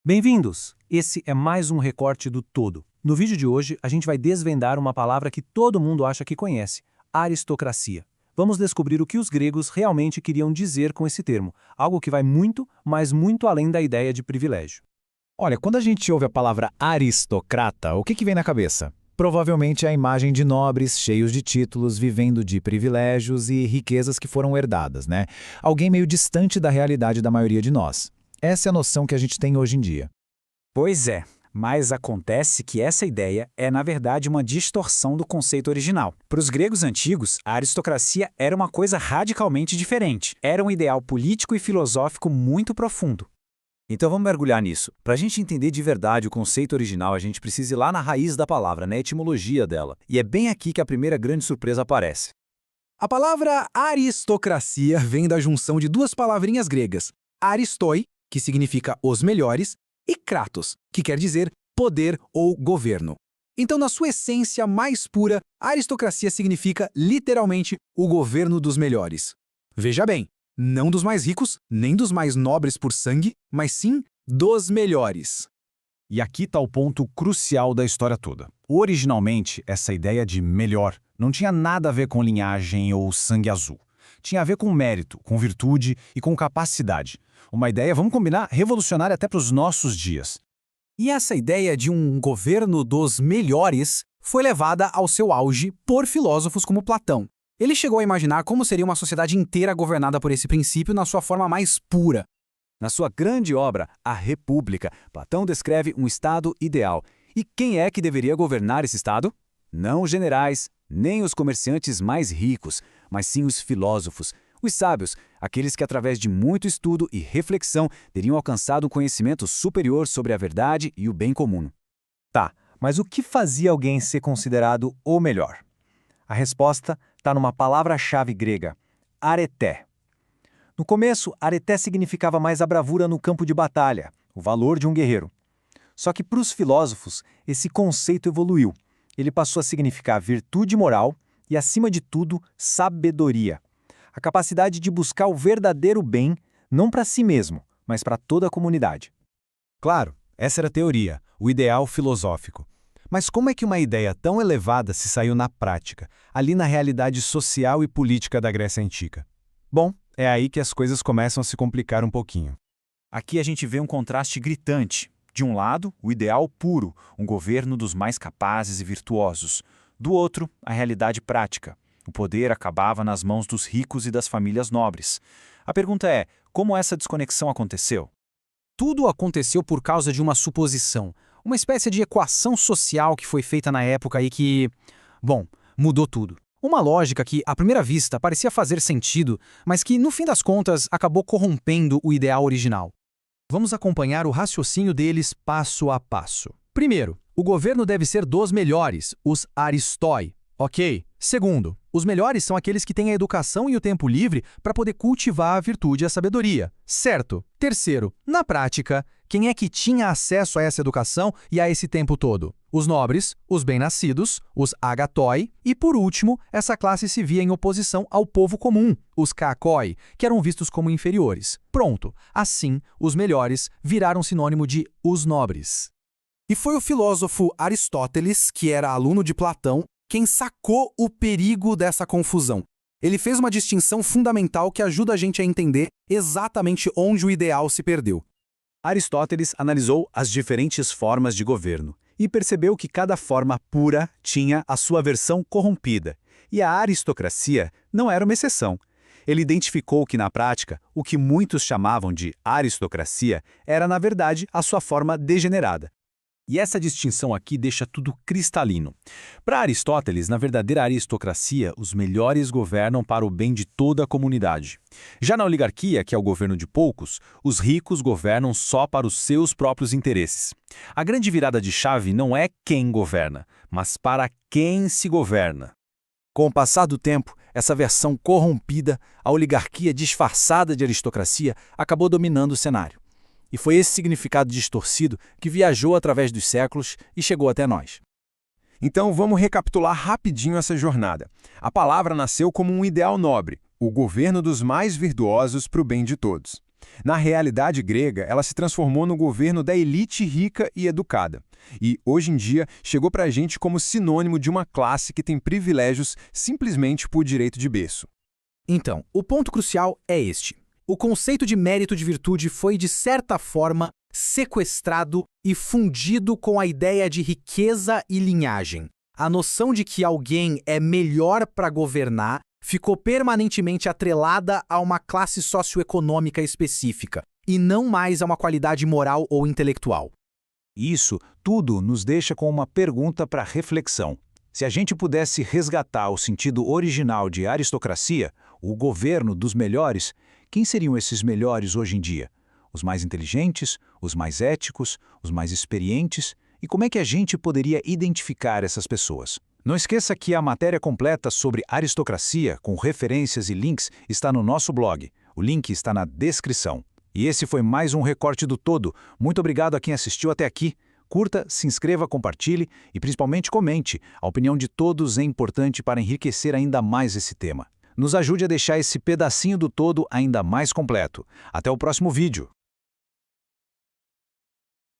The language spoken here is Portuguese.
Bem-vindos! Esse é mais um recorte do todo. No vídeo de hoje, a gente vai desvendar uma palavra que todo mundo acha que conhece: aristocracia. Vamos descobrir o que os gregos realmente queriam dizer com esse termo, algo que vai muito, mas muito além da ideia de privilégio. Olha, quando a gente ouve a palavra aristocrata, o que vem na cabeça? Provavelmente é a imagem de nobres cheios de títulos, vivendo de privilégios e riquezas que foram herdadas, né? Alguém meio distante da realidade da maioria de nós. Essa é a noção que a gente tem hoje em dia. Pois é, mas acontece que essa ideia é, na verdade, uma distorção do conceito original. Para os gregos antigos, a aristocracia era uma coisa radicalmente diferente. Era um ideal político e filosófico muito profundo. Então vamos mergulhar nisso. Para a gente entender de verdade o conceito original, a gente precisa ir lá na raiz da palavra, na etimologia dela. E é bem aqui que a primeira grande surpresa aparece. A palavra aristocracia vem da junção de duas palavrinhas gregas, aristoi, que significa os melhores, e kratos, que quer dizer poder ou governo. Então, na sua essência mais pura, a aristocracia significa literalmente o governo dos melhores. Veja bem, não dos mais ricos, nem dos mais nobres por sangue, mas sim dos melhores. E aqui está o ponto crucial da história toda. Originalmente, essa ideia de melhor não tinha nada a ver com linhagem ou sangue azul. Tinha a ver com mérito, com virtude e com capacidade. Uma ideia, vamos combinar, revolucionária até para os nossos dias. E essa ideia de um governo dos melhores foi levada ao seu auge por filósofos como Platão. Ele chegou a imaginar como seria uma sociedade inteira governada por esse princípio na sua forma mais pura. Na sua grande obra, A República, Platão descreve um estado ideal. E quem é que deveria governar esse estado? Não os generais, nem os comerciantes mais ricos, mas sim os filósofos, os sábios, aqueles que através de muito estudo e reflexão teriam alcançado um conhecimento superior sobre a verdade e o bem comum. Tá, mas o que fazia alguém ser considerado o melhor? A resposta está numa palavra-chave grega, areté. No começo, areté significava mais a bravura no campo de batalha, o valor de um guerreiro. Só que para os filósofos, esse conceito evoluiu. Ele passou a significar virtude moral e, acima de tudo, sabedoria. A capacidade de buscar o verdadeiro bem, não para si mesmo, mas para toda a comunidade. Claro, essa era a teoria, o ideal filosófico. Mas como é que uma ideia tão elevada se saiu na prática, ali na realidade social e política da Grécia Antiga? Bom, é aí que as coisas começam a se complicar um pouquinho. Aqui a gente vê um contraste gritante. De um lado, o ideal puro, um governo dos mais capazes e virtuosos. Do outro, a realidade prática. O poder acabava nas mãos dos ricos e das famílias nobres. A pergunta é, como essa desconexão aconteceu? Tudo aconteceu por causa de uma suposição, uma espécie de equação social que foi feita na época e que, mudou tudo. Uma lógica que, à primeira vista, parecia fazer sentido, mas que, no fim das contas, acabou corrompendo o ideal original. Vamos acompanhar o raciocínio deles passo a passo. Primeiro, o governo deve ser dos melhores, os aristoi. Ok. Segundo, os melhores são aqueles que têm a educação e o tempo livre para poder cultivar a virtude e a sabedoria. Certo. Terceiro, na prática, quem é que tinha acesso a essa educação e a esse tempo todo? Os nobres, os bem-nascidos, os agatoi e, por último, essa classe se via em oposição ao povo comum, os kakoi, que eram vistos como inferiores. Pronto. Assim, os melhores viraram sinônimo de os nobres. E foi o filósofo Aristóteles, que era aluno de Platão, quem sacou o perigo dessa confusão. Ele fez uma distinção fundamental que ajuda a gente a entender exatamente onde o ideal se perdeu. Aristóteles analisou as diferentes formas de governo e percebeu que cada forma pura tinha a sua versão corrompida, e a aristocracia não era uma exceção. Ele identificou que, na prática, o que muitos chamavam de aristocracia era, na verdade, a sua forma degenerada. E essa distinção aqui deixa tudo cristalino. Para Aristóteles, na verdadeira aristocracia, os melhores governam para o bem de toda a comunidade. Já na oligarquia, que é o governo de poucos, os ricos governam só para os seus próprios interesses. A grande virada de chave não é quem governa, mas para quem se governa. Com o passar do tempo, essa versão corrompida, a oligarquia disfarçada de aristocracia, acabou dominando o cenário. E foi esse significado distorcido que viajou através dos séculos e chegou até nós. Então vamos recapitular rapidinho essa jornada. A palavra nasceu como um ideal nobre, o governo dos mais virtuosos para o bem de todos. Na realidade grega, ela se transformou no governo da elite rica e educada. E, hoje em dia, chegou para a gente como sinônimo de uma classe que tem privilégios simplesmente por direito de berço. Então, o ponto crucial é este. O conceito de mérito de virtude foi, de certa forma, sequestrado e fundido com a ideia de riqueza e linhagem. A noção de que alguém é melhor para governar ficou permanentemente atrelada a uma classe socioeconômica específica, e não mais a uma qualidade moral ou intelectual. Isso tudo nos deixa com uma pergunta para reflexão. Se a gente pudesse resgatar o sentido original de aristocracia, o governo dos melhores, quem seriam esses melhores hoje em dia? Os mais inteligentes, os mais éticos, os mais experientes? E como é que a gente poderia identificar essas pessoas? Não esqueça que a matéria completa sobre aristocracia, com referências e links, está no nosso blog. O link está na descrição. E esse foi mais um Recorte do Todo. Muito obrigado a quem assistiu até aqui. Curta, se inscreva, compartilhe e principalmente comente. A opinião de todos é importante para enriquecer ainda mais esse tema. Nos ajude a deixar esse pedacinho do todo ainda mais completo. Até o próximo vídeo.